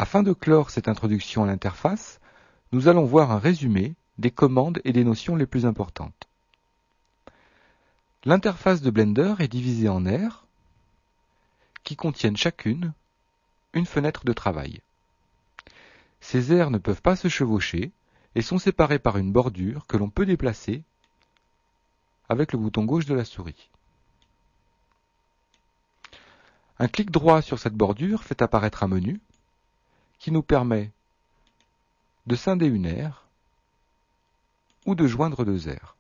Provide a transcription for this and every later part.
Afin de clore cette introduction à l'interface, nous allons voir un résumé des commandes et des notions les plus importantes. L'interface de Blender est divisée en aires qui contiennent chacune une fenêtre de travail. Ces aires ne peuvent pas se chevaucher et sont séparées par une bordure que l'on peut déplacer avec le bouton gauche de la souris. Un clic droit sur cette bordure fait apparaître un menu qui nous permet de scinder une aire ou de joindre deux aires.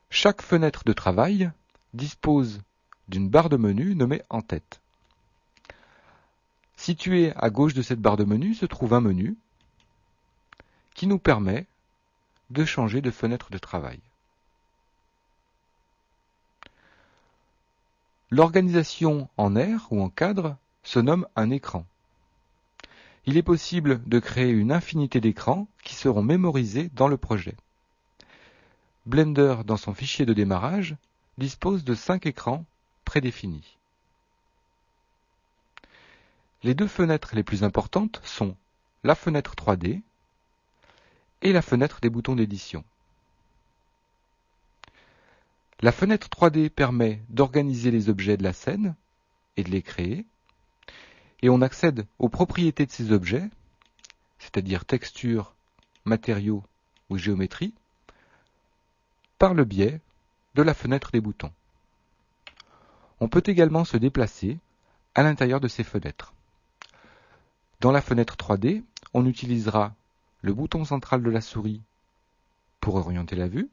Chaque fenêtre de travail dispose d'une barre de menu nommée en tête. Situé à gauche de cette barre de menu se trouve un menu qui nous permet de changer de fenêtre de travail. L'organisation en aire ou en cadre se nomme un écran. Il est possible de créer une infinité d'écrans qui seront mémorisés dans le projet. Blender, dans son fichier de démarrage, dispose de 5 écrans prédéfinis. Les deux fenêtres les plus importantes sont la fenêtre 3D et la fenêtre des boutons d'édition. La fenêtre 3D permet d'organiser les objets de la scène et de les créer, et on accède aux propriétés de ces objets, c'est-à-dire texture, matériaux ou géométrie, par le biais de la fenêtre des boutons. On peut également se déplacer à l'intérieur de ces fenêtres. Dans la fenêtre 3D, on utilisera le bouton central de la souris pour orienter la vue,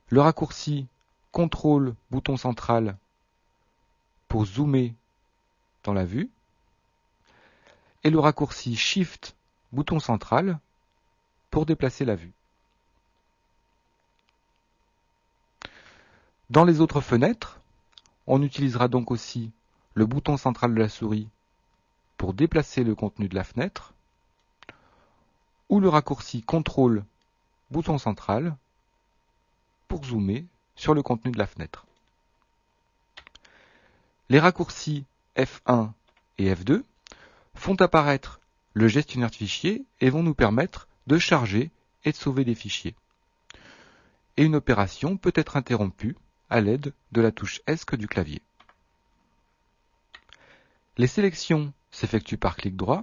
le raccourci CTRL bouton central pour zoomer dans la vue, et le raccourci SHIFT bouton central pour déplacer la vue. Dans les autres fenêtres, on utilisera donc aussi le bouton central de la souris pour déplacer le contenu de la fenêtre, ou le raccourci CTRL bouton central pour zoomer sur le contenu de la fenêtre. Les raccourcis F1 et F2 font apparaître le gestionnaire de fichiers et vont nous permettre de charger et de sauver des fichiers. Et une opération peut être interrompue à l'aide de la touche ESC du clavier. Les sélections s'effectuent par clic droit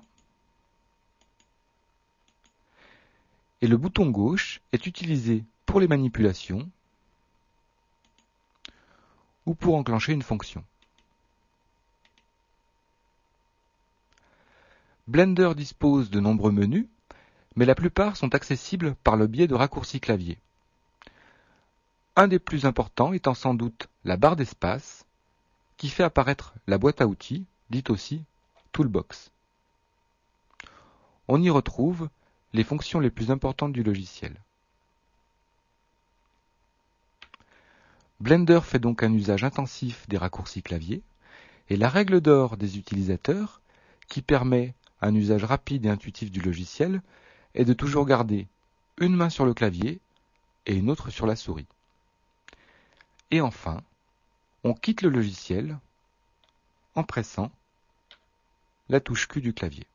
et le bouton gauche est utilisé pour les manipulations ou pour enclencher une fonction. Blender dispose de nombreux menus, mais la plupart sont accessibles par le biais de raccourcis clavier. Un des plus importants étant sans doute la barre d'espace, qui fait apparaître la boîte à outils, dite aussi Toolbox. On y retrouve les fonctions les plus importantes du logiciel. Blender fait donc un usage intensif des raccourcis clavier, et la règle d'or des utilisateurs, qui permet un usage rapide et intuitif du logiciel, est de toujours garder une main sur le clavier et une autre sur la souris. Et enfin, on quitte le logiciel en pressant la touche Q du clavier.